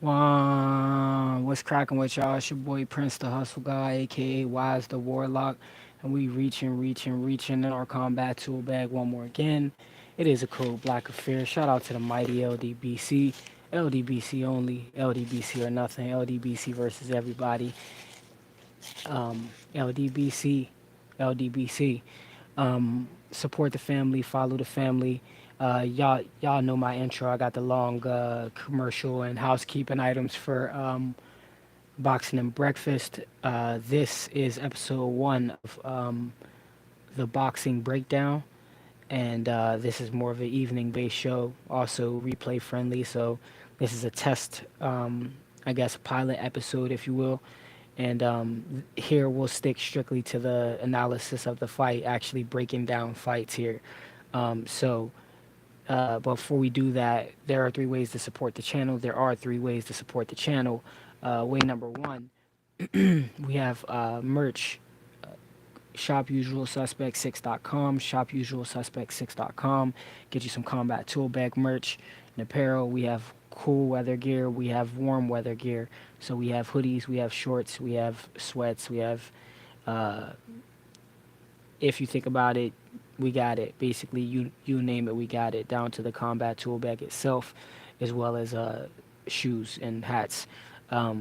What's cracking with y'all? It's your boy Prince the Hustle Guy, aka Wise the Warlock, and we reaching in our combat tool bag one more again. It is a cold black affair. Shout out to the mighty LDBC. LDBC only, LDBC or nothing, LDBC versus everybody. LDBC, LDBC. Support the family, follow the family. Y'all know my intro. I got the long commercial and housekeeping items for Boxing and Breakfast. This is episode one of the boxing breakdown, and this is more of an evening-based show, also replay friendly. So this is a test, I guess, pilot episode, if you will. And here we'll stick strictly to the analysis of the fight, actually breaking down fights here. Before we do that, there are three ways to support the channel. There are three ways to support the channel. Way number one, we have merch. ShopUsualSuspect6.com, ShopUsualSuspect6.com. Get you some combat tool bag merch and apparel. We have cool weather gear. We have warm weather gear. So we have hoodies, we have shorts, we have sweats, we have, uh, if you think about it, we got it. Basically, you name it, we got it. Down to the combat tool bag itself, as well as shoes and hats. So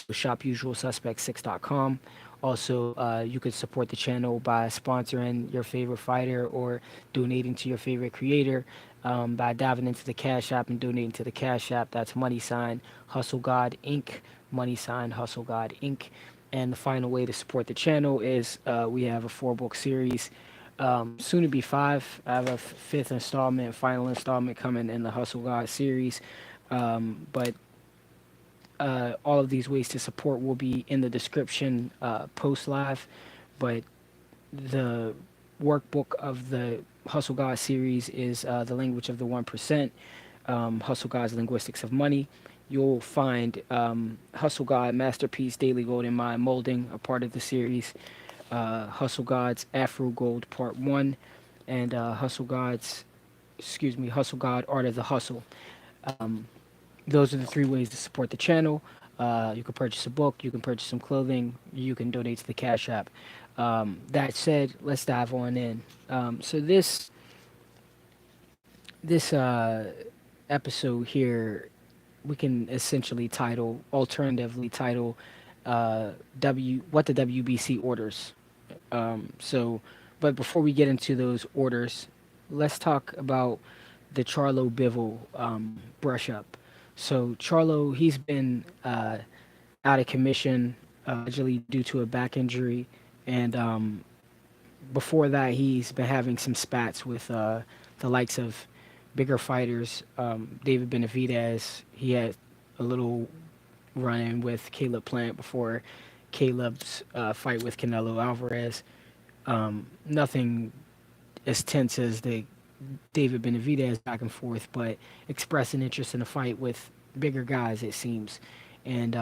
ShopUsualSuspect6.com. Also, you could support the channel by sponsoring your favorite fighter or donating to your favorite creator by diving into the Cash App and donating to the Cash App. That's money sign Hustle God Inc. Money sign Hustle God Inc. And the final way to support the channel is we have a four-book series, soon to be five. I have a fifth installment, final installment coming in the Hustle God series. But all of these ways to support will be in the description post live. But the workbook of the Hustle God series is The Language of the 1%, Hustle God's Linguistics of Money. You'll find Hustle God Masterpiece Daily Golden Mind Molding, a part of the series, Hustle God's Afro Gold Part 1, and Hustle God Art of the Hustle. Those are the three ways to support the channel. You can purchase a book, you can purchase some clothing, you can donate to the Cash App. That said, let's dive on in. So this episode here, we can essentially alternatively title, W what the WBC orders. So, but before we get into those orders, let's talk about the Charlo Bivol brush up. So Charlo, he's been out of commission, allegedly due to a back injury, and before that, he's been having some spats with the likes of bigger fighters. David Benavidez, he had a little run-in with Caleb Plant before Caleb's fight with Canelo Alvarez. Nothing as tense as the David Benavidez back and forth, but expressing interest in a fight with bigger guys, it seems. And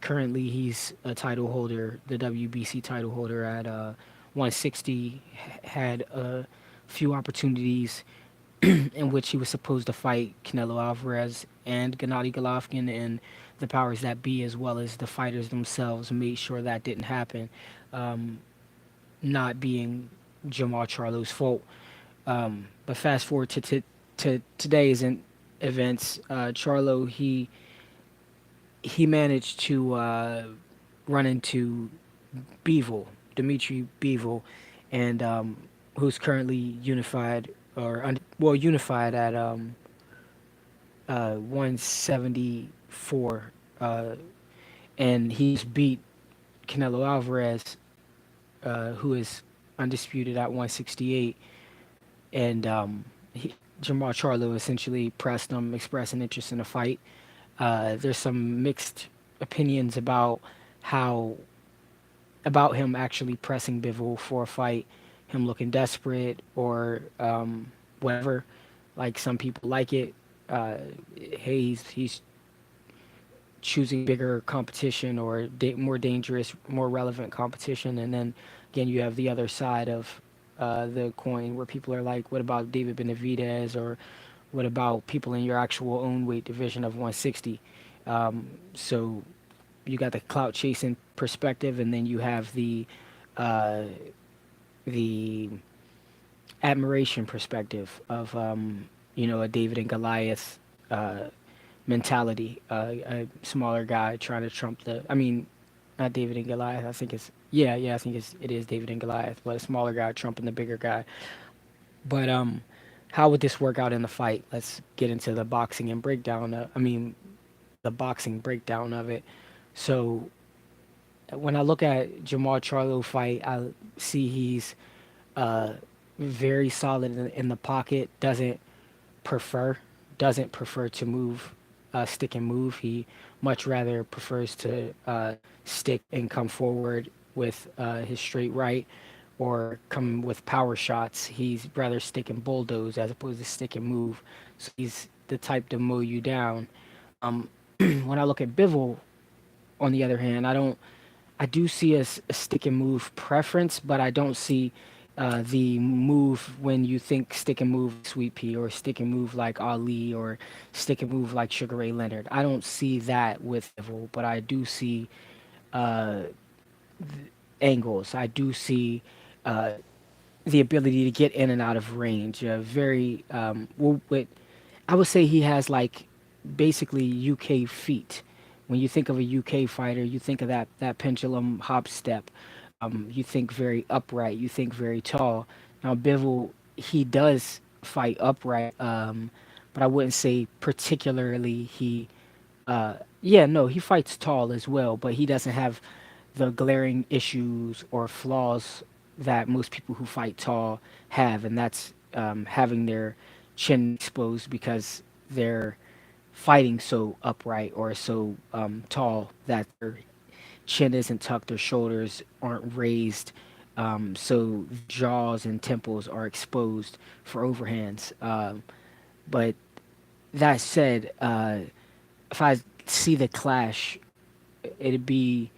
currently, he's a title holder, the WBC title holder at 160. Had a few opportunities in which he was supposed to fight Canelo Alvarez and Gennady Golovkin, and the powers that be, as well as the fighters themselves, made sure that didn't happen. Um, Not being Jamal Charlo's fault. But fast forward to today's events, Charlo he managed to run into Bivol, Dmitry Bivol, and who's currently unified at 174, and he's beat Canelo Alvarez, who is undisputed at 168, and Jamal Charlo essentially pressed him, expressing interest in a fight. There's some mixed opinions how about him actually pressing Bivol for a fight, him looking desperate or whatever. Like some people like it. Uh, hey, he's choosing bigger competition or more dangerous, more relevant competition, and then again you have the other side of the coin where people are like, what about David Benavidez, or what about people in your actual own weight division of 160? So you got the clout chasing perspective, and then you have uh, the admiration perspective of a David and Goliath uh, mentality. A smaller guy trying to trump the. I mean, not David and Goliath. I think it's yeah. I think it is David and Goliath, but a smaller guy trumping the bigger guy. But how would this work out in the fight? Let's get into the boxing and breakdown. The boxing breakdown of it. So when I look at Jamal Charlo fight, I see he's uh, very solid in the pocket. Prefer doesn't prefer to move, stick and move. He much rather prefers to stick and come forward with his straight right, or come with power shots. He's rather stick and bulldoze as opposed to stick and move. So he's the type to mow you down. Um, when I look at Bivol, on the other hand, I do see a stick and move preference, but I don't see the move when you think stick and move Sweet Pea, or stick and move like Ali, or stick and move like Sugar Ray Leonard. I don't see that with Evil, but I do see uh, angles. I do see uh, the ability to get in and out of range. Very I would say he has like basically UK feet. When you think of a UK fighter, you think of that pendulum hop step. You think very upright. You think very tall. Now Bivol, he does fight upright, but I wouldn't say particularly he. Yeah, no, he fights tall as well, but he doesn't have the glaring issues or flaws that most people who fight tall have, and that's having their chin exposed because they're fighting so upright or so tall that their chin isn't tucked, their shoulders aren't raised, so jaws and temples are exposed for overhands. But that said, if I see the clash, it'd be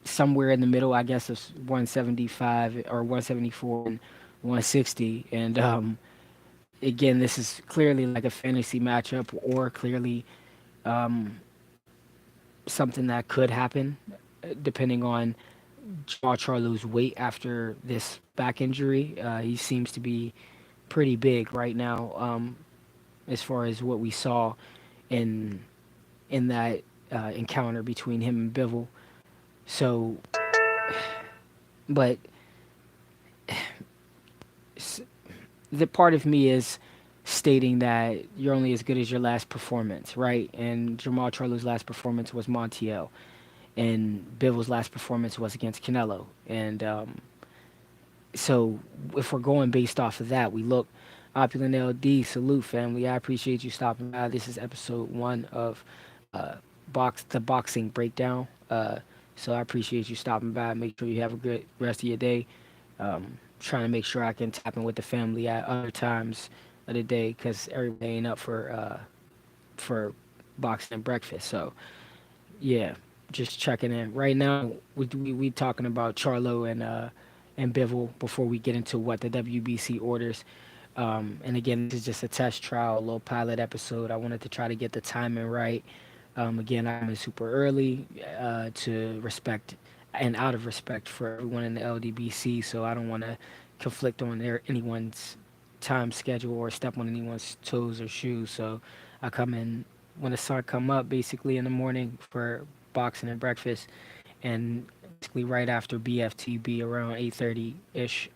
somewhere in the middle, I guess, of 175 or 174 and 160. And again, this is clearly like a fantasy matchup, or clearly um, something that could happen, depending on Jamal Charlo's weight after this back injury. He seems to be pretty big right now, as far as what we saw in that encounter between him and Bivol. So, but the part of me is stating that you're only as good as your last performance, right? And Jamal Charlo's last performance was Montiel, and Bivol's last performance was against Canelo. And so, if we're going based off of that, we look. Opulent LD, salute family. I appreciate you stopping by. This is episode 1 of uh, the boxing breakdown. So I appreciate you stopping by. Make sure you have a good rest of your day. Trying to make sure I can tap in with the family at other times of the day because everybody ain't up for boxing and breakfast. So yeah, just checking in. Right now, we talking about Charlo and Bivol before we get into what the WBC orders. And again, this is just a test trial, a little pilot episode. I wanted to try to get the timing right. Again, I'm in super early to respect and out of respect for everyone in the LDBC, so I don't want to conflict on anyone's time schedule or step on anyone's toes or shoes. So I come in when the sun come up, basically in the morning for boxing and breakfast, and basically right after BFTB around 8:30 ish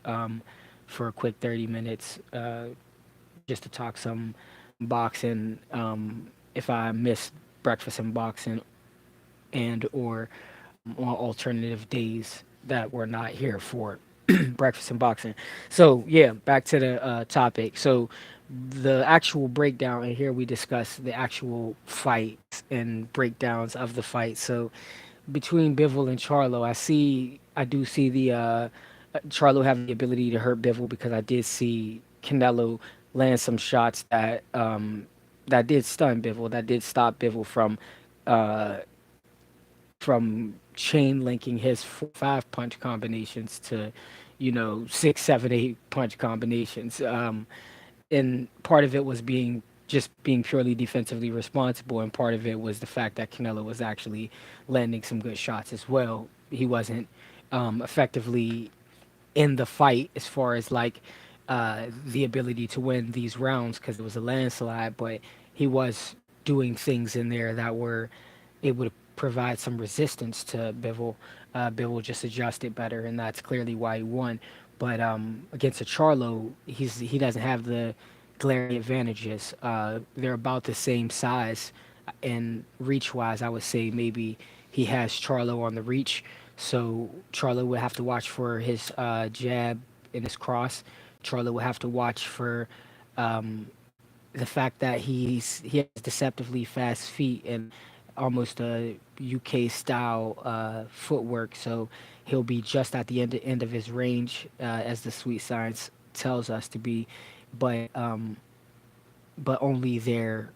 for a quick 30 minutes just to talk some boxing. If I miss breakfast and boxing, and or on alternative days that we're not here for breakfast and boxing. So yeah, back to the topic. So the actual breakdown, and here we discuss the actual fights and breakdowns of the fight. So between Bivol and Charlo, I do see the Charlo having the ability to hurt Bivol because I did see Canelo land some shots that did stun Bivol, that did stop Bivol uh, from chain linking his 4, 5 punch combinations to, 6, 7, 8 punch combinations. And part of it was being just being purely defensively responsible, and part of it was the fact that Canelo was actually landing some good shots as well. He wasn't effectively in the fight as far as like the ability to win these rounds because it was a landslide, but he was doing things in there that were able to provide some resistance to Bivol. Bivol just adjusted better, and that's clearly why he won. But against a Charlo, he doesn't have the glaring advantages. They're about the same size, and reach wise, I would say maybe he has Charlo on the reach. So Charlo would have to watch for his jab and his cross. Charlo would have to watch for um, the fact that he has deceptively fast feet and almost a UK style footwork. So he'll be just at the end of his range, as the sweet science tells us to be, but only there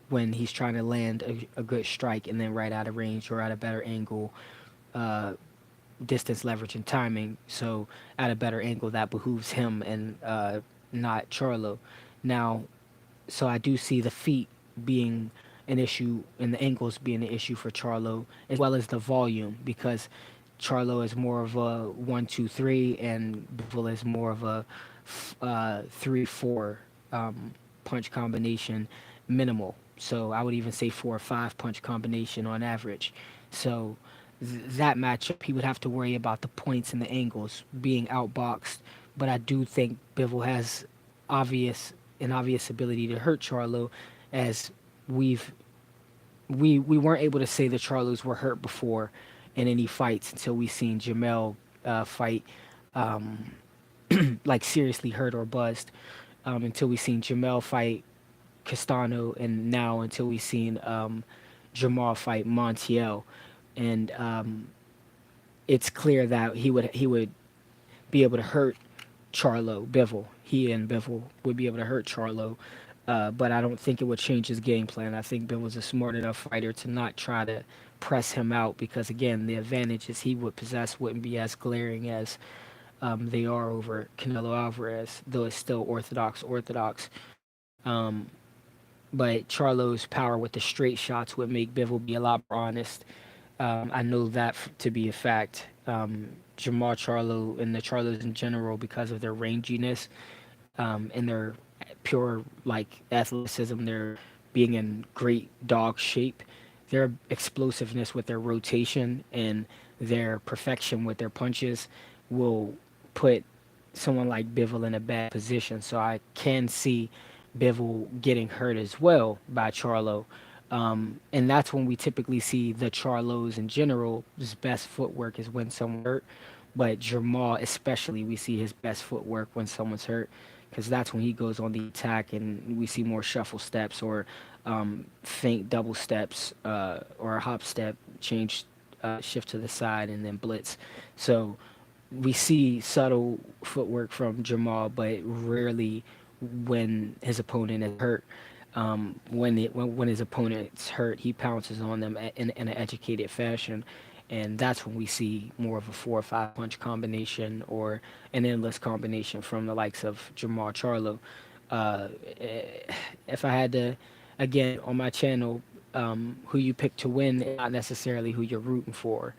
when he's trying to land a good strike and then right out of range or at a better angle, uh, distance, leverage, and timing. So at a better angle that behooves him and not Charlo. Now, so I do see the feet being an issue and the angles being an issue for Charlo, as well as the volume, because Charlo is more of a 1-2-3 and Bivol is more of a 3-4 punch combination minimal. So I would even say 4 or 5 punch combination on average. So that matchup, he would have to worry about the points and the angles being outboxed. But I do think Bivol has obvious an obvious ability to hurt Charlo, as we've we weren't able to say the Charlos were hurt before in any fights until we seen Jamel fight, um, like seriously hurt or buzzed, until we seen Jamel fight Castano, and now until we seen Jamal fight Montiel, and it's clear that he would be able to hurt Charlo Bivol. He and Bivol would be able to hurt Charlo, but I don't think it would change his game plan. I think Bivol's a smart enough fighter to not try to press him out because again, the advantages he would possess wouldn't be as glaring as they are over Canelo Alvarez, though it's still orthodox. Um, but Charlo's power with the straight shots would make Bivol be a lot more honest. I know that to be a fact. Jamal Charlo and the Charlos in general, because of their ranginess and their pure like athleticism, their being in great dog shape, their explosiveness with their rotation and their perfection with their punches will put someone like Bivol in a bad position. So I can see Bivol getting hurt as well by Charlo. And that's when we typically see the Charlos in general. His best footwork is when someone hurt, but Jamal especially, we see his best footwork when someone's hurt, because that's when he goes on the attack, and we see more shuffle steps or feint double steps or a hop step, change, shift to the side, and then blitz. So we see subtle footwork from Jamal, but rarely when his opponent is hurt. When his opponent's hurt, he pounces on them in an educated fashion, and that's when we see more of a 4 or 5 punch combination or an endless combination from the likes of Jamal Charlo. Uh, eh, if I had to, again on my channel, who you pick to win, is not necessarily who you're rooting for.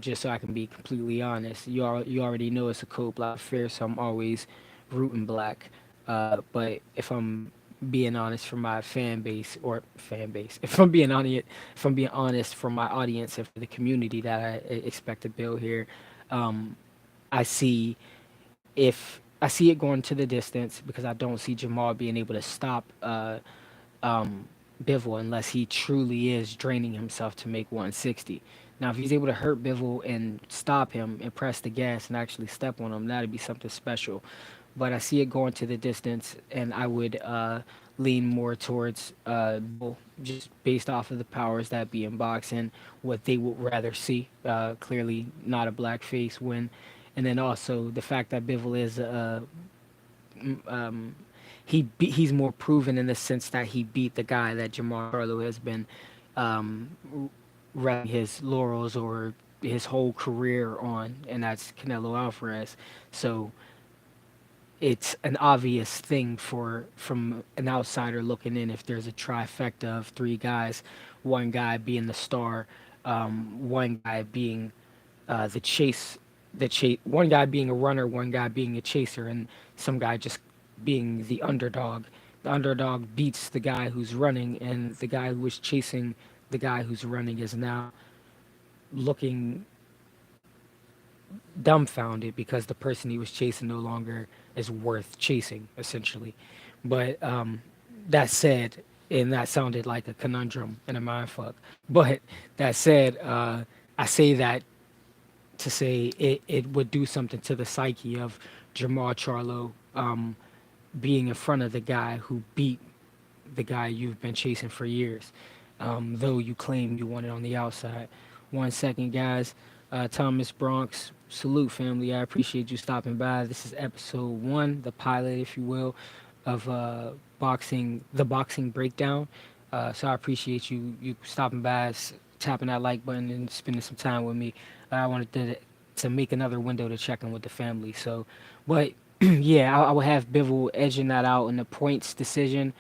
Just so I can be completely honest, you already know it's a cold blood affair, so I'm always rooting black. But if I'm being honest for my fan base, if I'm being honest for my audience and for the community that I expect to build here, um, I see I see it going to the distance because I don't see Jamal being able to stop um, Bivol unless he truly is draining himself to make 160. Now, if he's able to hurt Bivol and stop him and press the gas and actually step on him, that'd be something special. But I see it going to the distance, and I would lean more towards Bivol just based off of the powers that be in boxing, what they would rather see. Clearly, not a black face win. And then also the fact that Bivol is um, he's more proven in the sense that he beat the guy that Jamal Charlo has been um, resting his laurels or his whole career on, and that's Canelo Alvarez. So it's an obvious thing for from an outsider looking in if there's a trifecta of three guys, one guy being the star, one guy being the chase, one guy being a runner, one guy being a chaser, and some guy just being the underdog. The underdog beats the guy who's running, and the guy who was chasing the guy who's running is now looking dumbfounded because the person he was chasing no longer is worth chasing, essentially. But that said, and that sounded like a conundrum and a mindfuck. But that said, I say that to say it would do something to the psyche of Jamal Charlo being in front of the guy who beat the guy you've been chasing for years, though you claim you want it on the outside. 1 second, guys. Thomas Bronx, salute, family. I appreciate you stopping by. This is episode 1, the pilot, if you will, of the boxing breakdown. So I appreciate you stopping by, tapping that like button, and spending some time with me. I wanted to make another window to check in with the family. So, but yeah, I would have Bivol edging that out in the points decision.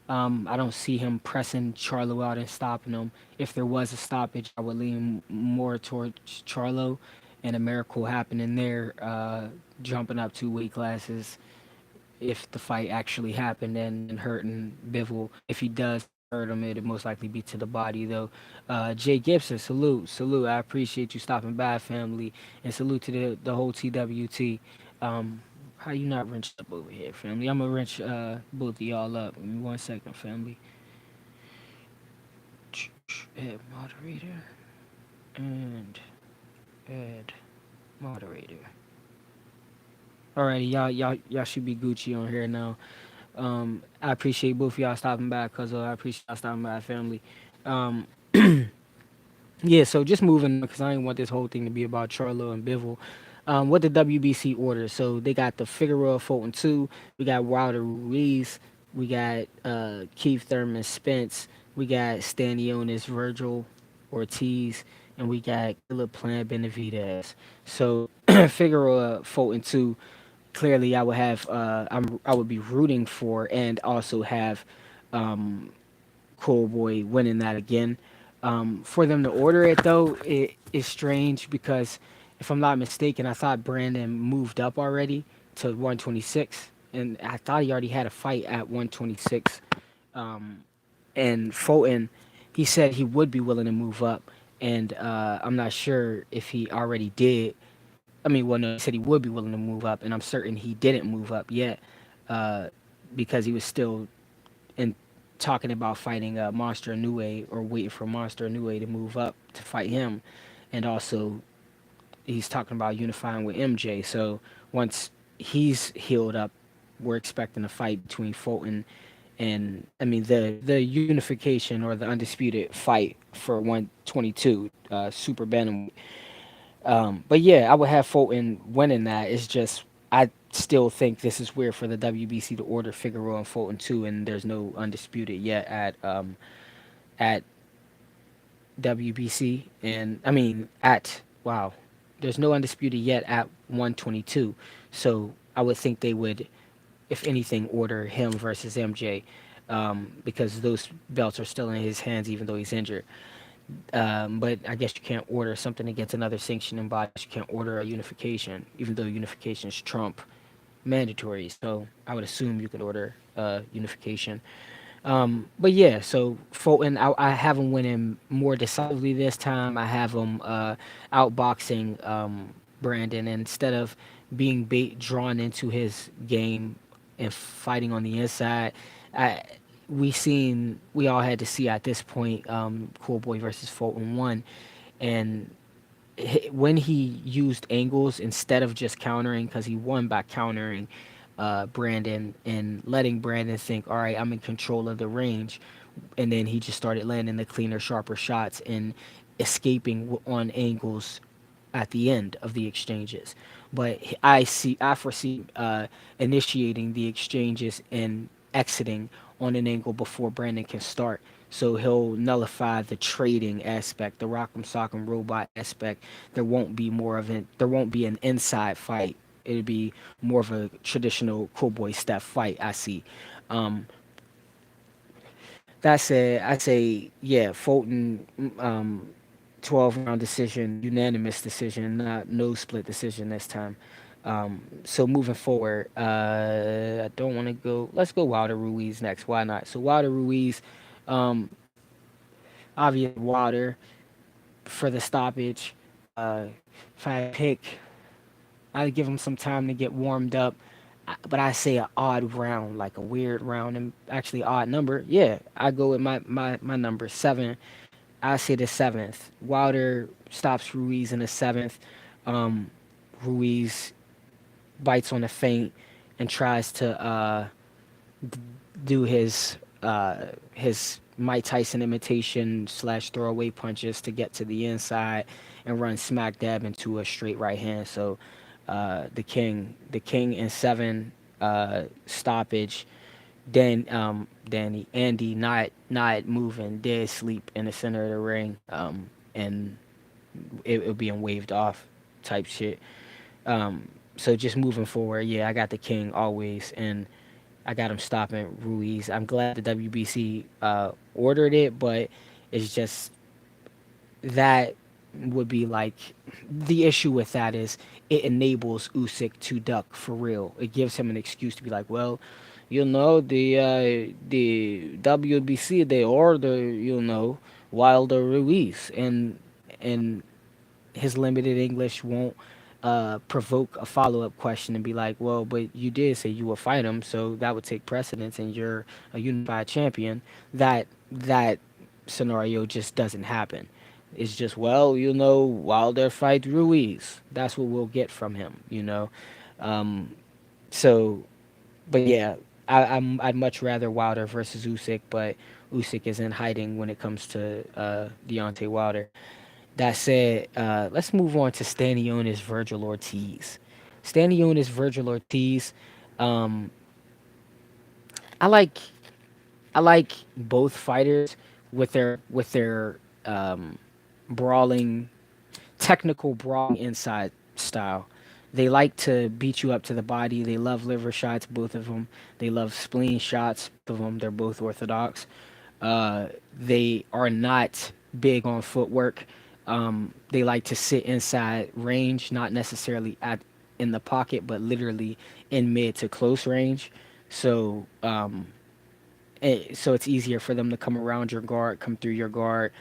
I don't see him pressing Charlo out and stopping him. If there was a stoppage, I would lean more towards Charlo and a miracle happening there, jumping up 2 weight classes if the fight actually happened and hurting Bivol. If he does hurt him, it'd most likely be to the body, though. Jay Gibson, salute, salute. I appreciate you stopping by, family, and salute to the whole TWT. How you not wrenched up over here, family? I'm gonna wrench both of y'all up. Give me 1 second, family. Add moderator and add moderator. Alrighty, y'all should be Gucci on here now. I appreciate both of y'all stopping by, cause I appreciate y'all stopping by, family. Um, yeah, so just moving on, cause I didn't want this whole thing to be about Charlo and Bivol. What the WBC orders? So they got the Figueroa Fulton 2, we got Wilder Ruiz, we got Keith Thurman Spence, we got Stanionis Virgil Ortiz, and we got Caleb Plant Benavidez. So Figueroa Fulton 2, clearly I would be rooting for and also have Cool Boy winning that again. For them to order it though, it is strange because if I'm not mistaken, I thought Brandon moved up already to 126, and I thought he already had a fight at 126. Um, and Fulton, he said he would be willing to move up, and I'm not sure if he already did. I mean, well, no, he said he would be willing to move up, and I'm certain he didn't move up yet uh, because he was still in talking about fighting Monster Inoue or waiting for Monster Inoue to move up to fight him, and also he's talking about unifying with MJ. So once he's healed up, we're expecting a fight between Fulton and I mean the unification or the undisputed fight for 122 super bantamweight. But yeah, I would have Fulton winning that. It's just I still think this is weird for the WBC to order Figueroa and Fulton too, and there's no undisputed yet at WBC, and I mean at wow, there's no undisputed yet at 122. So I would think they would, if anything, order him versus MJ, because those belts are still in his hands even though he's injured. But I guess you can't order something against another sanctioning body. You can't order a unification, even though unifications trump mandatory. So I would assume you could order unification. But yeah, so Fulton, I have him winning more decisively this time. I have him outboxing Brandon, and instead of being bait drawn into his game and fighting on the inside. I we all had to see at this point Cool Boy versus Fulton 1, and when he used angles instead of just countering, because he won by countering Brandon and letting Brandon think, all right, I'm in control of the range, and then he just started landing the cleaner, sharper shots and escaping on angles at the end of the exchanges. But I foresee initiating the exchanges and exiting on an angle before Brandon can start. So he'll nullify the trading aspect, the rock'em sock'em robot aspect. There won't be more of an there won't be an inside fight it'd be more of a traditional cool boy step fight. I see. Um, that said, I say yeah, Fulton, 12 round decision, unanimous decision, not no split decision this time. So moving forward, I don't want to go. Let's go Wilder Ruiz next. Why not? So Wilder Ruiz, um, obvious Wilder for the stoppage. Uh, if I pick, I'd give him some time to get warmed up. But I say an odd round, like a weird round, and actually odd number. Yeah, I go with my number 7. I say the seventh. Wilder stops Ruiz in the seventh. Um, Ruiz bites on the feint and tries to do his Mike Tyson imitation slash throwaway punches to get to the inside and run smack dab into a straight right hand. So the king in 7 stoppage. Andy not moving, dead sleep in the center of the ring, and it being waved off, type shit. So just moving forward, yeah, I got the king always, and I got him stopping Ruiz. I'm glad the WBC ordered it, but it's just that would be like the issue with that is it enables Usyk to duck for real. It gives him an excuse to be like, well, the WBC they order Wilder Ruiz, and his limited English won't provoke a follow up question and be like, well, but you did say you would fight him, so that would take precedence, and you're a unified champion. That scenario just doesn't happen. It's just, well, Wilder fight Ruiz. That's what we'll get from him. Um, so, but yeah, I'd much rather Wilder versus Usyk, but Usyk is in hiding when it comes to Deontay Wilder. That said, let's move on to Stanionis Virgil Ortiz. Stanionis Virgil Ortiz. Um, I like I like both fighters with their brawling, technical brawling inside style. They like to beat you up to the body. They love liver shots, both of them. They love spleen shots, both of them. They're both orthodox. They are not big on footwork. They like to sit inside range, not necessarily at in the pocket, but literally in mid to close range. So so it's easier for them to come around your guard, come through your guard,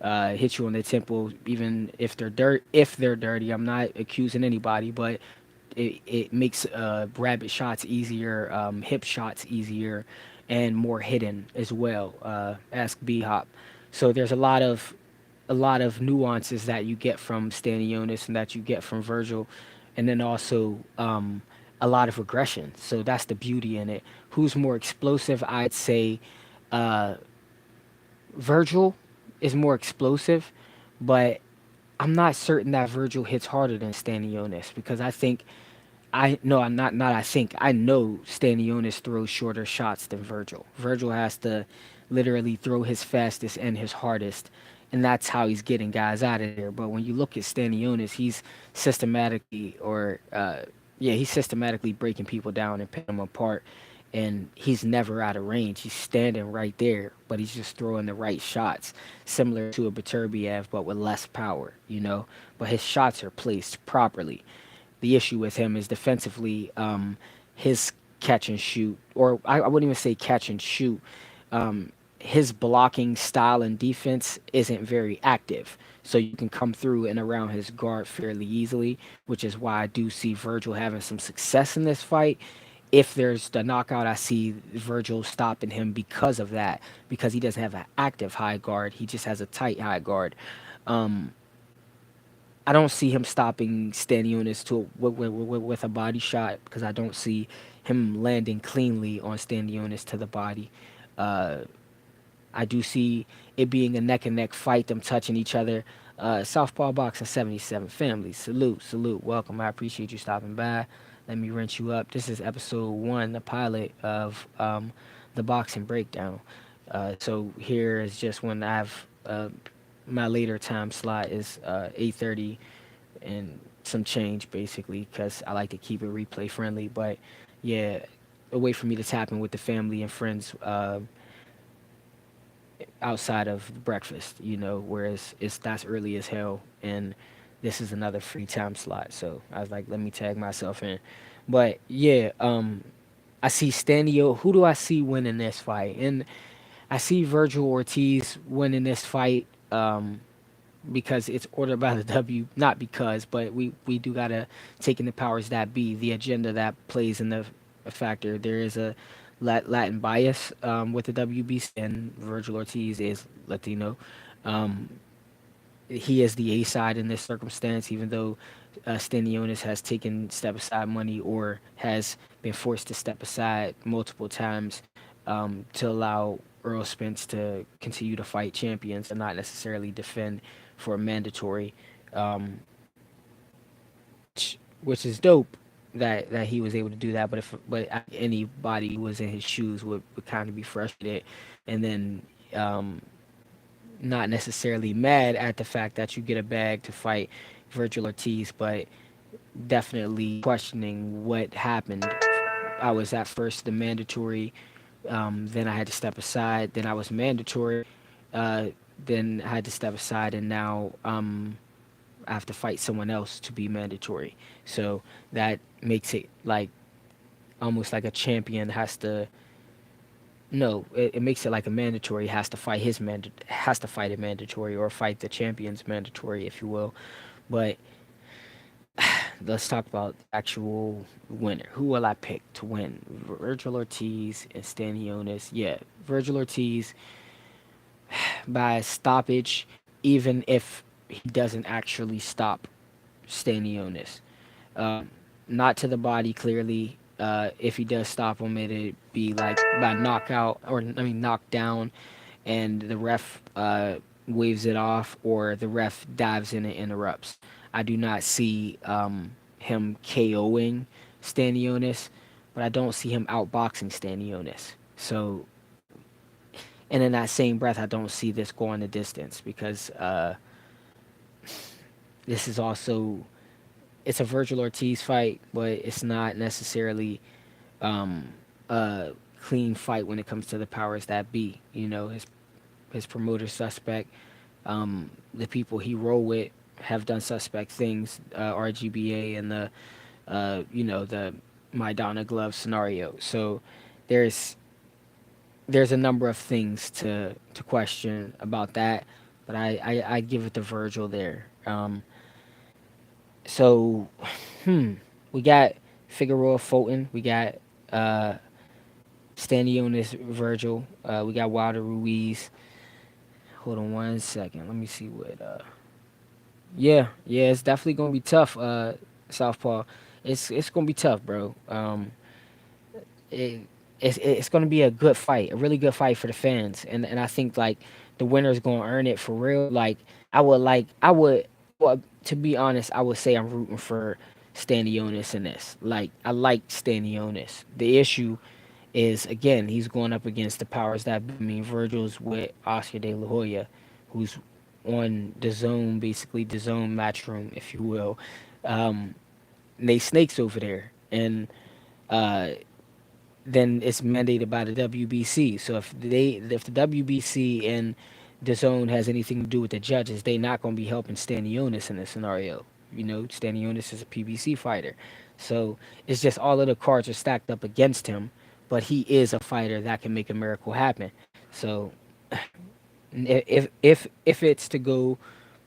hit you on the temple, even if they're If they're dirty, I'm not accusing anybody, but it makes rabbit shots easier, hip shots easier, and more hidden as well. Ask B Hop. So there's a lot of nuances that you get from Stanionis and that you get from Virgil, and then also a lot of aggression. So that's the beauty in it. Who's more explosive? I'd say uh, Virgil is more explosive, but I'm not certain that Virgil hits harder than Stanionis because I think I no, I'm not. I think I know Stanionis throws shorter shots than Virgil. Virgil has to literally throw his fastest and his hardest, and that's how he's getting guys out of there. But when you look at Stanionis, he's systematically, or yeah, he's systematically breaking people down and picking them apart, and he's never out of range. He's standing right there, but he's just throwing the right shots, similar to a Beterbiev, but with less power. But his shots are placed properly. The issue with him is defensively, his catch and shoot, or I wouldn't even say catch and shoot. His blocking style and defense isn't very active. So you can come through and around his guard fairly easily, which is why I do see Virgil having some success in this fight. If there's the knockout, I see Virgil stopping him because of that, because he doesn't have an active high guard. He just has a tight high guard. Um, I don't see him stopping Stanionis with a body shot because I don't see him landing cleanly on Stanionis to the body. Uh, I do see it being a neck and neck fight, them touching each other. Southpaw Boxing 77 family, salute, salute, welcome. I appreciate you stopping by. Let me rinse you up. This is episode 1, the pilot of the boxing breakdown. So here is just when I have my later time slot is 8:30 and some change basically because I like to keep it replay friendly. But yeah, a way for me to tap in with the family and friends outside of breakfast, whereas that's early as hell and this is another free time slot. So I was like, let me tag myself in. But yeah, I see Stanio. Who do I see winning this fight? And I see Virgil Ortiz winning this fight. Because it's ordered by the W, not because, but we do gotta take in the powers that be, the agenda that plays in the factor. There is a Latin bias with the WBC, and Virgil Ortiz is Latino. Um, he is the A side in this circumstance, even though Stanionis has taken step aside money or has been forced to step aside multiple times to allow Earl Spence to continue to fight champions and not necessarily defend for a mandatory, um, which is dope that he was able to do that. But anybody who was in his shoes would kind of be frustrated, and then um, not necessarily mad at the fact that you get a bag to fight Virgil Ortiz, but definitely questioning what happened. I was at first the mandatory, then I had to step aside, then I was mandatory, uh, then I had to step aside, and now I have to fight someone else to be mandatory. So that makes it like almost like a champion has to. No, it makes it like a mandatory has to fight has to fight a mandatory or fight the champion's mandatory, if you will. But let's talk about the actual winner. Who will I pick to win? Virgil Ortiz and Stanionis. Yeah, Virgil Ortiz by stoppage, even if he doesn't actually stop Stanionis. Um, Not to the body, clearly. If he does stop him, it'd be like by knockout, or I mean knockdown, and the ref waves it off, or the ref dives in and interrupts. I do not see him KOing Stanionis, but I don't see him outboxing Stanionis. So, and in that same breath, I don't see this going the distance because this is also it's a Virgil Ortiz fight, but it's not necessarily um, a clean fight when it comes to the powers that be. His promoter suspect, the people he roll with have done suspect things. RGBA and the Maidana glove scenario. So there's there's a number of things to question about that, but I give it to Virgil there. So, we got Figueroa Fulton, we got uh, Stanionis Virgil, we got Wilder Ruiz. Hold on one second, let me see what. Yeah, it's definitely gonna be tough. Southpaw, it's gonna be tough, bro. It, it's going to be a good fight, a really good fight for the fans, and I think like the winner's going to earn it for real. Like I would, well, to be honest, I would say I'm rooting for Stanionis in this. Like I like Stanionis. The issue is again he's going up against the powers that be. I mean Virgil's with Oscar De La Hoya, who's on the zone, basically the zone matchroom, if you will. Um, and they snakes over there, and uh, then it's mandated by the WBC. So if the WBC and the zone has anything to do with the judges, they're not going to be helping Stanionis in this scenario. Stanionis is a PBC fighter, so it's just all of the cards are stacked up against him. But he is a fighter that can make a miracle happen. So if it's to go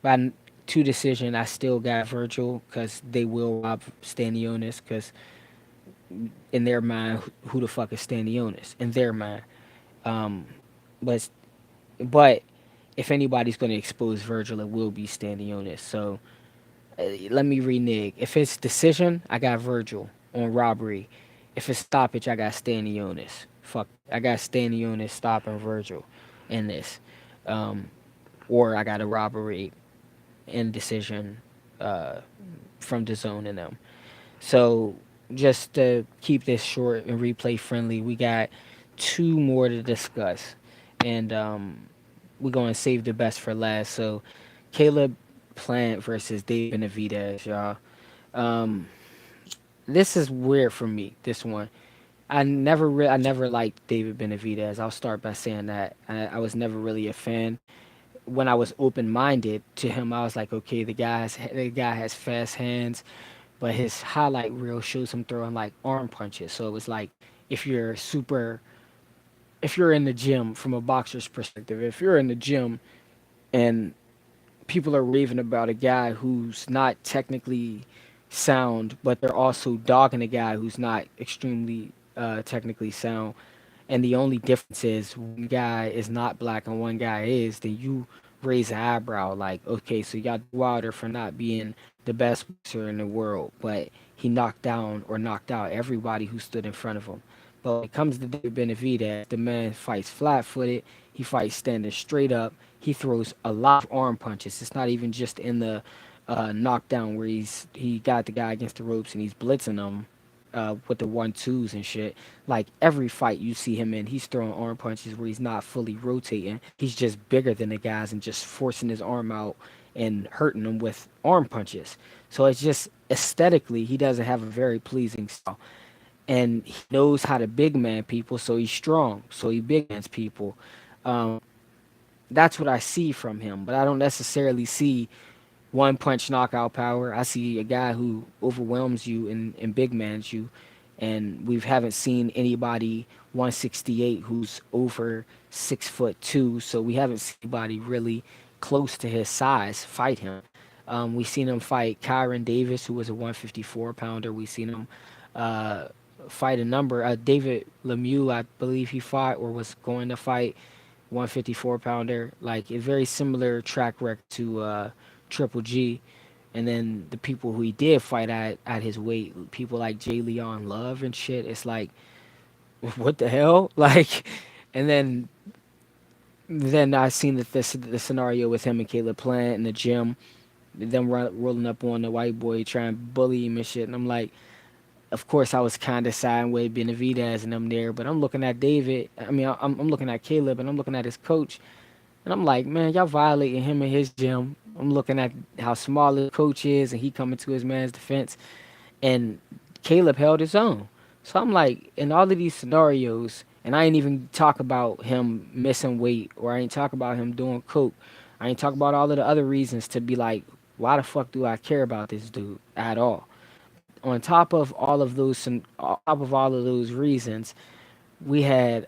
by two decision, I still got Virgil because they will rob Stanionis because in their mind, who the fuck is Stanionis? In their mind, um, but but if anybody's going to expose Virgil, it will be Stanionis. So let me renege. If it's decision, I got Virgil on robbery. If it's stoppage, I got Stanionis. Fuck, I got Stanionis stopping Virgil in this, um, or I got a robbery and decision uh, from the zone in them. So just to keep this short and replay friendly, we got two more to discuss, and we're going to save the best for last. So Caleb Plant versus David Benavidez, y'all. Um, this is weird for me. This one, I never liked David Benavidez. I'll start by saying that I was never really a fan. When I was open minded to him, I was like, okay, the guy has fast hands, but his highlight reel shows him throwing like arm punches. So it was like if you're super, if you're in the gym from a boxer's perspective, if you're in the gym and people are raving about a guy who's not technically sound, but they're also dogging a guy who's not extremely technically sound. And the only difference is one guy is not black and one guy is, then you raise an eyebrow like, okay, so you got Wilder for not being the best boxer in the world, but he knocked down or knocked out everybody who stood in front of him. But when it comes to David Benavidez, the man fights flat-footed. He fights standing straight up. He throws a lot of arm punches. It's not even just in the knockdown where he got the guy against the ropes and he's blitzing him with the 1-2s and shit. Like every fight you see him in, he's throwing arm punches where he's not fully rotating. He's just bigger than the guys and just forcing his arm out and hurting them with arm punches. So it's just aesthetically, he doesn't have a very pleasing style. And he knows how to big man people, so he's strong. So he big mans people. Um, that's what I see from him, but I don't necessarily see one punch knockout power. I see a guy who overwhelms you and big mans you, and we haven't seen anybody 168 who's over 6'2", so we haven't seen anybody really close to his size fight him. We seen him fight Kyron Davis, who was a 154 pounder. We seen him uh, fight a number. David Lemieux, I believe he fought or was going to fight 154 pounder. Like a very similar track record to Triple G. And then the people who he did fight at his weight, people like Jay Leon Love and shit. It's like, what the hell? Like, and then I seen the scenario with him and Caleb Plant in the gym, them rolling up on the white boy trying to bully him and shit. And I'm like, of course I was kind of siding with Benavidez and them there, but I'm looking at David. I mean, I'm looking at Caleb and I'm looking at his coach, and I'm like, man, y'all violating him in his gym. I'm looking at how small his coach is, and he coming to his man's defense, and Caleb held his own. So I'm like, in all of these scenarios, and I ain't even talk about him missing weight, or I ain't talk about him doing coke. I ain't talk about all of the other reasons to be like, why the fuck do I care about this dude at all? On top of all of those, on top of all of those reasons, we had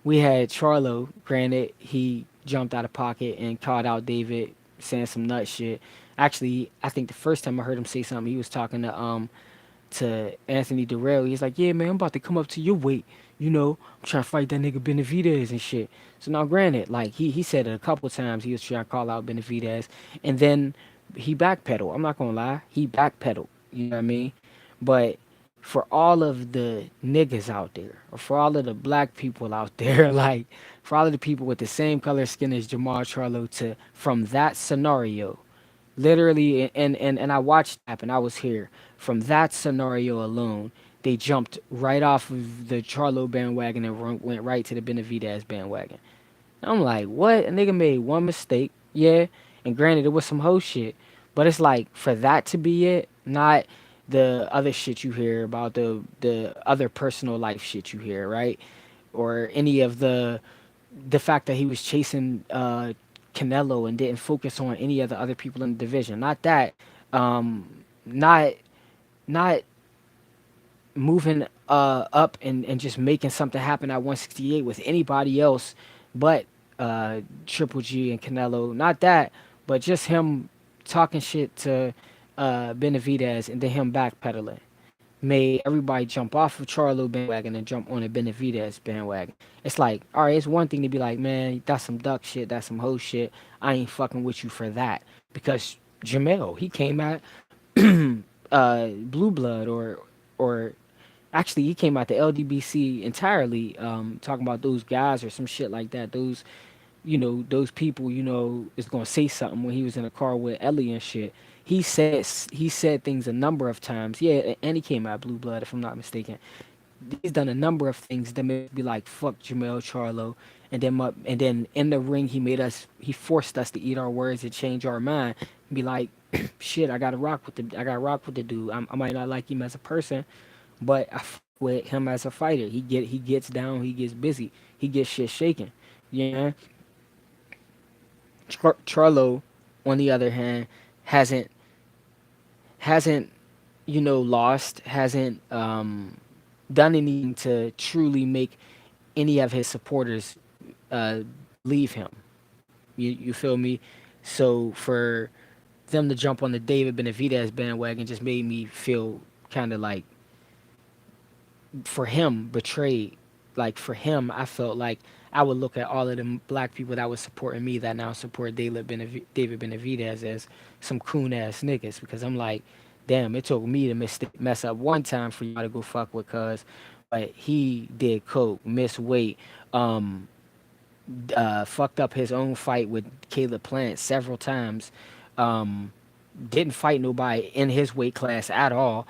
we had Charlo. Granted, he jumped out of pocket and called out David, saying some nut shit. Actually, I think the first time I heard him say something, he was talking to Anthony Durrell. He's like, "Yeah, man, I'm about to come up to your weight. You know, I'm trying to fight that nigga Benavidez and shit." So now, granted, like he said it a couple times. He was trying to call out Benavidez, and then he backpedaled. I'm not gonna lie, he backpedaled. You know what I mean? But for all of the niggas out there, or for all of the black people out there, like for all of the people with the same color skin as Jamal Charlo, to from that scenario, literally, and I watched it happen. I was here. From that scenario alone, they jumped right off of the Charlo bandwagon and went right to the Benavidez bandwagon. I'm like, what? A nigga made one mistake, yeah, and granted it was some hoe shit, but it's like for that to be it, not the other shit you hear about, the other personal life shit you hear, right? Or any of the fact that he was chasing Canelo and didn't focus on any of the other people in the division. Not that, not not moving up and just making something happen at 168 with anybody else but Triple G and Canelo. Not that, but just him talking shit to Benavidez and then him backpedaling made everybody jump off of Charlo bandwagon and jump on a Benavidez bandwagon. It's like, all right, it's one thing to be like, man, that's some duck shit, that's some hoe shit. I ain't fucking with you for that. Because Jamel, he came at Blue Blood or actually he came out the LDBC entirely, talking about those guys or some shit like that. Those, you know, those people, you know, is gonna say something when he was in a car with Ellie and shit. He said things a number of times. Yeah, and he came out Blue Blood, if I'm not mistaken. He's done a number of things that made me be like, fuck Jamel Charlo, and then in the ring he forced us to eat our words and change our mind. be like, shit, I gotta rock with the dude. I might not like him as a person, but I fuck with him as a fighter. He gets down, he gets busy, he gets shit shaken. Yeah, Charlo, on the other hand, hasn't hasn't lost, hasn't done anything to truly make any of his supporters uh, leave him. You feel me? So for them to jump on the David Benavidez bandwagon just made me feel kind of like, for him, betrayed. Like for him, I felt like I would look at all of them black people that was supporting me that now support David Benavidez as some coon ass niggas, because I'm like, damn, it took me to mess up one time for y'all to go fuck with cuz, but he did coke, miss weight, um, fucked up his own fight with Caleb Plant several times, um, didn't fight nobody in his weight class at all,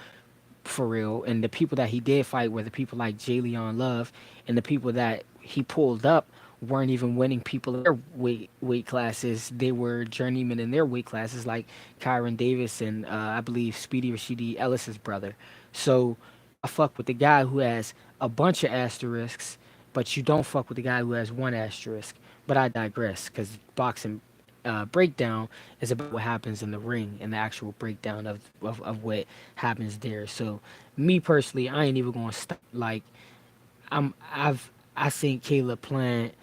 for real. And the people that he did fight were the people like Jalen Love, and the people that he pulled up weren't even winning people in their weight classes. They were journeymen in their weight classes, like Kyron Davis and I believe Speedy Rashidi Ellis's brother. So I fuck with the guy who has a bunch of asterisks, but you don't fuck with the guy who has one asterisk. But I digress, because boxing breakdown is about what happens in the ring and the actual breakdown of what happens there. So me personally, I ain't even gonna stop. Like I think Caleb Plant,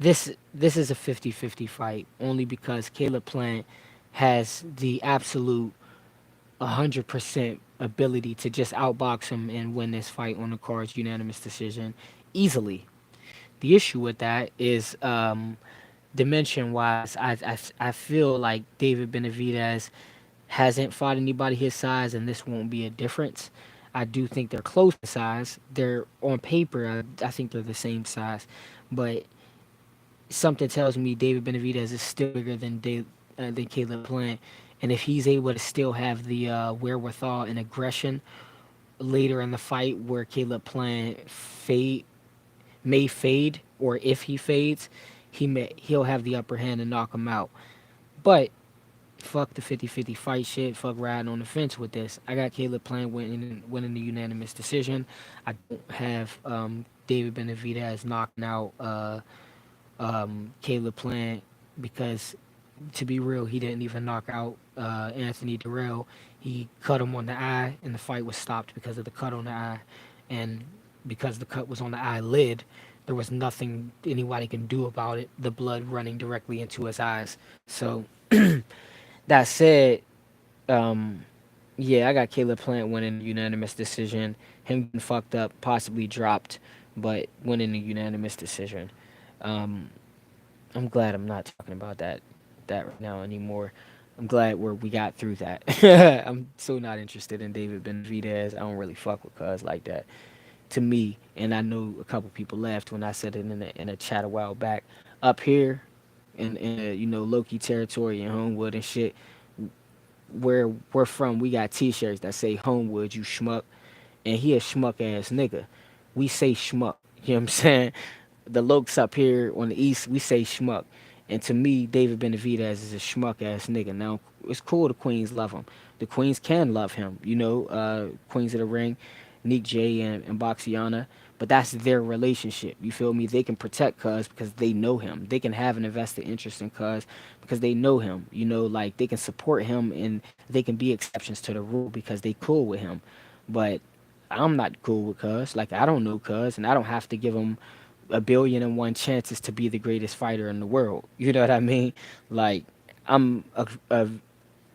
this is a 50-50 fight, only because Caleb Plant has the absolute 100% ability to just outbox him and win this fight on the cards unanimous decision easily. The issue with that is dimension wise, I feel like David Benavidez hasn't fought anybody his size, and this won't be a difference. I do think they're close in size. They're on paper, I think they're the same size, but something tells me David Benavidez is still bigger than Caleb Plant, and if he's able to still have the wherewithal and aggression later in the fight, where Caleb Plant may fade, or if he fades, he'll have the upper hand and knock him out. But fuck the 50-50 fight shit. Fuck riding on the fence with this. I got Caleb Plant winning the unanimous decision. I don't have David Benavidez knocking out Caleb Plant, because to be real, he didn't even knock out Anthony Durrell. He cut him on the eye, and the fight was stopped because of the cut on the eye. And because the cut was on the eyelid, there was nothing anybody can do about it. The blood running directly into his eyes. So that said, um, yeah, I got Caleb Plant winning a unanimous decision. Him getting fucked up, possibly dropped, but winning a unanimous decision. Um, I'm glad I'm not talking about that right now anymore. I'm glad we got through that. I'm so not interested in David Benavidez. I don't really fuck with cuz like that. To me, and I know a couple people laughed when I said it in a chat a while back. Up here, in Loki territory and Homewood and shit, where we're from, we got T-shirts that say Homewood, you schmuck, and he a schmuck ass nigga. We say schmuck. You know what I'm saying? The lokes up here on the east, we say schmuck. And to me, David Benavidez is a schmuck ass nigga. Now, it's cool the Queens love him. The Queens can love him. Queens of the Ring, Neek J and Boxiana. But that's their relationship. You feel me? They can protect Cuz because they know him. They can have an invested interest in Cuz because they know him. Like they can support him, and they can be exceptions to the rule because they cool with him. But I'm not cool with Cuz. Like I don't know Cuz, and I don't have to give him a billion and one chances to be the greatest fighter in the world. You know what I mean? Like I'm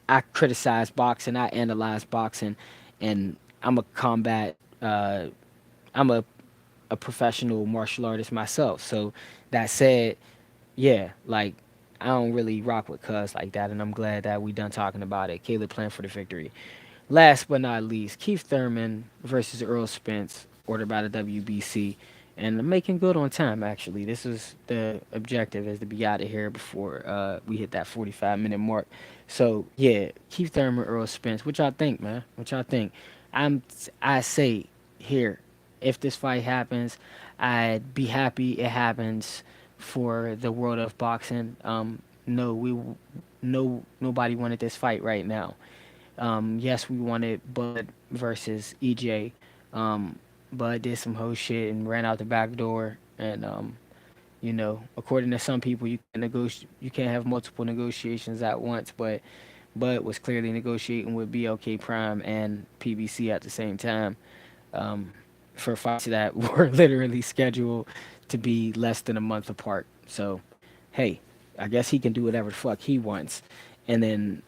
I criticize boxing, I analyze boxing, and I'm a combat. I'm a professional martial artist myself. So that said, yeah, like I don't really rock with Cuz like that, and I'm glad that we done talking about it. Caleb Plant for the victory. Last but not least, Keith Thurman versus Earl Spence, ordered by the WBC. And I'm making good on time, actually. This is the objective, is to be out of here before we hit that 45-minute mark. So, yeah, Keith Thurman, Earl Spence. What y'all think, man? What y'all think? I say here, if this fight happens, I'd be happy it happens for the world of boxing. no, no, nobody wanted this fight right now. Yes, we wanted Bud versus EJ. Um, Bud did some hoe shit and ran out the back door. And according to some people, you can't have multiple negotiations at once. But Bud was clearly negotiating with BLK Prime and PBC at the same time, um, for fights that were literally scheduled to be less than a month apart. So, hey, I guess he can do whatever the fuck he wants. And then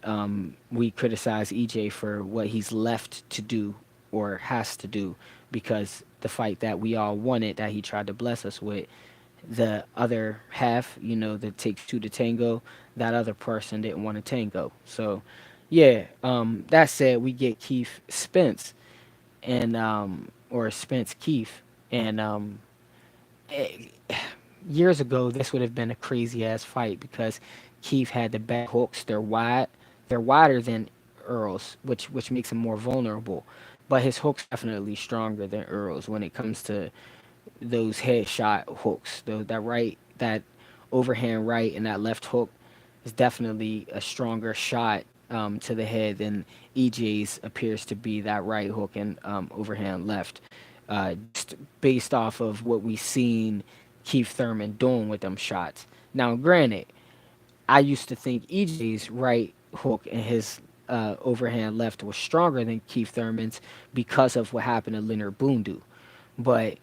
we criticize EJ for what he's left to do or has to do, because the fight that we all wanted, that he tried to bless us with, the other half, that takes two to tango, that other person didn't want to tango. So, yeah, that said, we get Keith Spence, and or Spence Keith, and eh, years ago this would have been a crazy ass fight because Keith had the back hooks. They're wider than Earl's, which makes him more vulnerable. But his hooks definitely stronger than Earl's when it comes to those headshot hooks. That overhand right and that left hook is definitely a stronger shot to the head than EJ's appears to be, that right hook and overhand left. Just based off of what we seen Keith Thurman doing with them shots. Now, granted, I used to think EJ's right hook and his overhand left was stronger than Keith Thurman's because of what happened to Leonard Bundu. But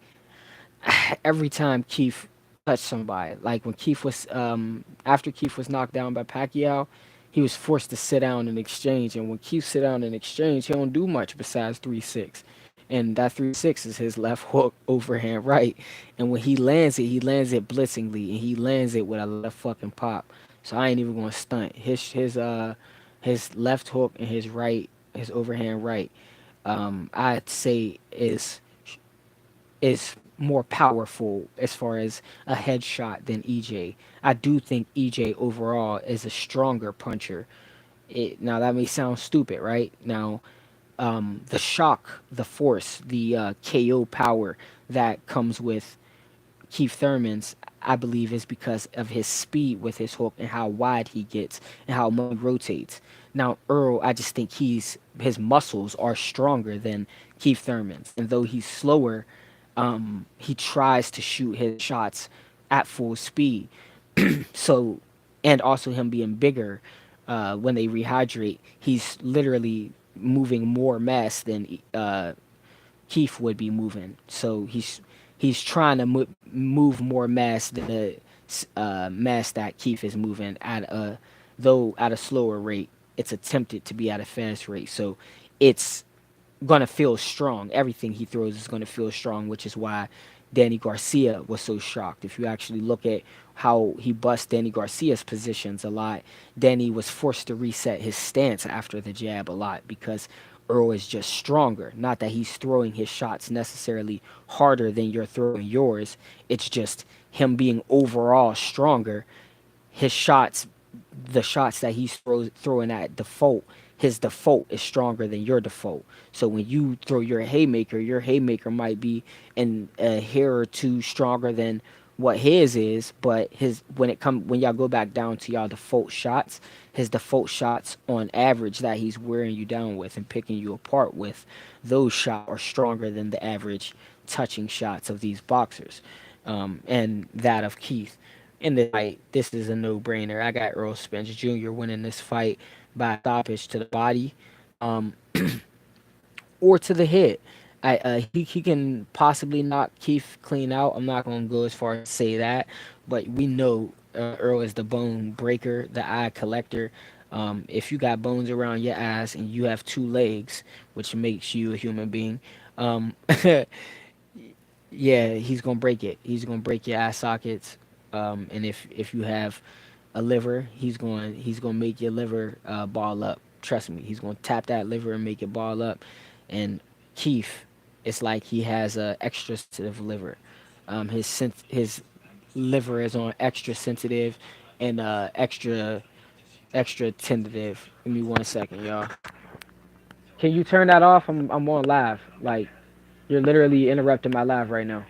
every time Keith touched somebody, like when Keith was after Keith was knocked down by Pacquiao, he was forced to sit down and exchange. And when Keith sit down and exchange, he don't do much besides 3-6. And that 3-6 is his left hook overhand right. And when he lands it blitzingly, and he lands it with a lot of fucking pop. So I ain't even gonna stunt. His left hook and his overhand right, I'd say is more powerful as far as a headshot than EJ. I do think EJ overall is a stronger puncher. Now that may sound stupid, right? Now, the shock, the force, the KO power that comes with Keith Thurman's, I believe, is because of his speed with his hook and how wide he gets and how much he rotates. Now Earl, I just think his muscles are stronger than Keith Thurman's, and though he's slower, he tries to shoot his shots at full speed. So, and also him being bigger, when they rehydrate, he's literally moving more mass than Keith would be moving. So he's trying to move more mass than the mass that Keith is moving at a though at a slower rate. It's attempted to be at a fast rate. So it's gonna feel strong. Everything he throws is gonna feel strong, which is why Danny Garcia was so shocked. If you actually look at how he bust Danny Garcia's positions a lot, Danny was forced to reset his stance after the jab a lot because Earl is just stronger. Not that he's throwing his shots necessarily harder than you're throwing yours. It's just him being overall stronger. His shots, the shots that he's throwing at default, his default is stronger than your default. So when you throw your haymaker might be in a hair or two stronger than what his is, but his when y'all go back down to y'all default shots, his default shots on average that he's wearing you down with and picking you apart with, those shots are stronger than the average touching shots of these boxers, and that of Keith. In the fight, this is a no-brainer. I got Earl Spence Jr. winning this fight by stoppage to the body, um, or to the head. He can possibly knock Keith clean out. I'm not gonna go as far as say that, but we know Earl is the bone breaker, the eye collector. If you got bones around your ass and you have two legs, which makes you a human being, um, yeah, he's gonna break it. He's gonna break your eye sockets. And if you have a liver, he's gonna make your liver ball up. Trust me, he's gonna tap that liver and make it ball up. And Keith, it's like he has a extra sensitive liver. His liver is on extra sensitive and extra tentative. Give me 1 second, y'all. Can you turn that off? I'm on live. Like, you're literally interrupting my live right now.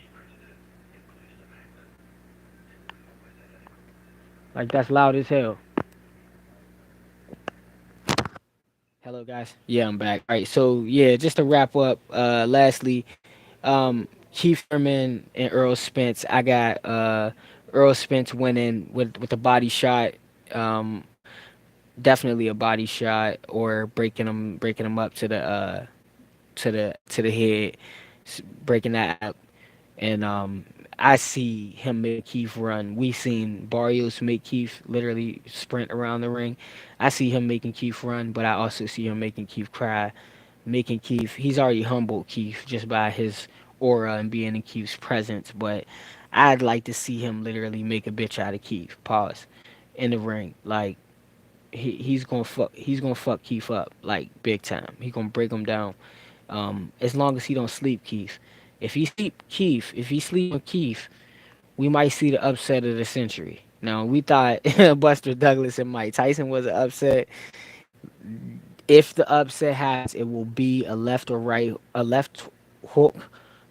Like, that's loud as hell. guys. Yeah, I'm back. All right, so yeah, just to wrap up. Lastly, Keith Thurman and Earl Spence. I got Earl Spence winning with a body shot. Um, Definitely a body shot or breaking him up to the head, breaking that up. And I see him make Keith run. We seen Barrios make Keith literally sprint around the ring. I see him making Keith run, but I also see him making Keith cry, making Keith. He's already humbled Keith just by his aura and being in Keith's presence. But I'd like to see him literally make a bitch out of Keith. Pause. In the ring, like he's gonna fuck Keith up like big time. He gonna break him down. As long as he don't sleep Keith. If he sleep on Keith, we might see the upset of the century. Now we thought Buster Douglas and Mike Tyson was an upset. If the upset happens, it will be a left hook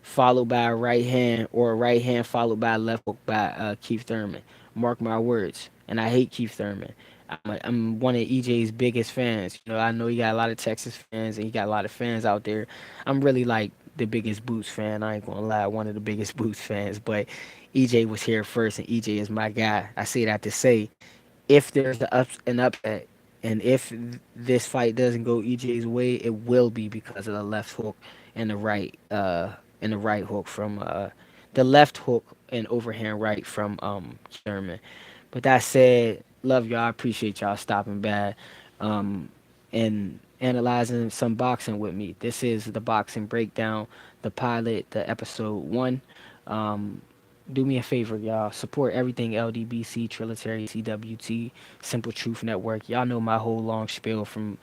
followed by a right hand, or a right hand followed by a left hook by Keith Thurman. Mark my words. And I hate Keith Thurman. I'm one of EJ's biggest fans. You know, I know he got a lot of Texas fans and he got a lot of fans out there. I'm really like the biggest Boots fan. I ain't gonna lie, one of the biggest Boots fans. But EJ was here first, and EJ is my guy. I say that to say, if there's an upset, and if this fight doesn't go EJ's way, it will be because of the left hook and the right hook from the left hook and overhand right from Sherman. But that said, love y'all. I appreciate y'all stopping by and analyzing some boxing with me. This is the boxing breakdown, the pilot, the episode 1. Um, do me a favor, y'all. Support everything LDBC, Trilitary, CWT, Simple Truth Network. Y'all know my whole long spiel from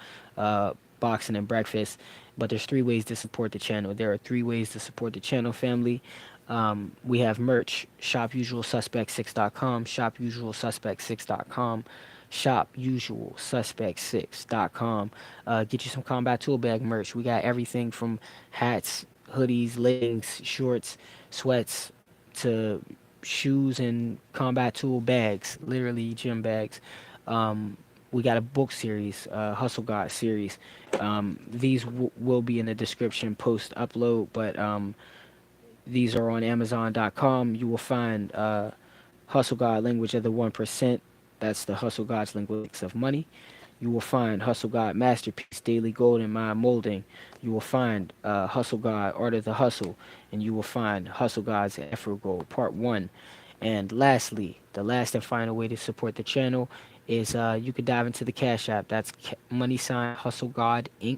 boxing and breakfast. But there's 3 ways to support the channel. There are 3 ways to support the channel, family. We have merch, shopusualsuspect6.com, shopusualsuspect6.com, shopusualsuspect6.com. Get you some combat tool bag merch. We got everything from hats, hoodies, leggings, shorts, sweats, to shoes and combat tool bags, literally gym bags. Um, we got a book series, Hustle God series. These will be in the description post upload, but these are on Amazon.com. You will find Hustle God Language of the 1%. That's the Hustle God's Linguistics of Money. You will find Hustle God Masterpiece, Daily Gold and Mind Molding. You will find Hustle God Art of the Hustle. And you will find Hustle God's Afro Gold Part 1. And lastly, the last and final way to support the channel is you could dive into the Cash App. That's money sign Hustle God Inc.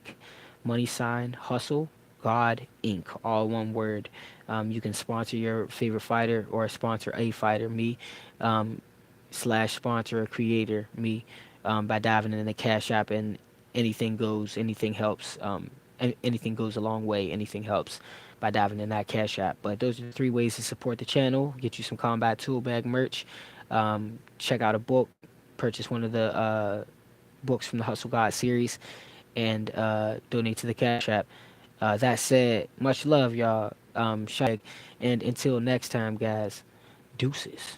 Money sign Hustle God Inc. All one word. You can sponsor your favorite fighter or sponsor a fighter, me, slash sponsor a creator, me, by diving in the Cash App, and anything goes, anything helps. Anything goes a long way. Anything helps by diving in that Cash App. But those are the 3 ways to support the channel. Get you some combat tool bag merch. Check out a book. Purchase one of the books from the Hustle God series, and donate to the Cash App. That said, much love, y'all. And until next time, guys, deuces.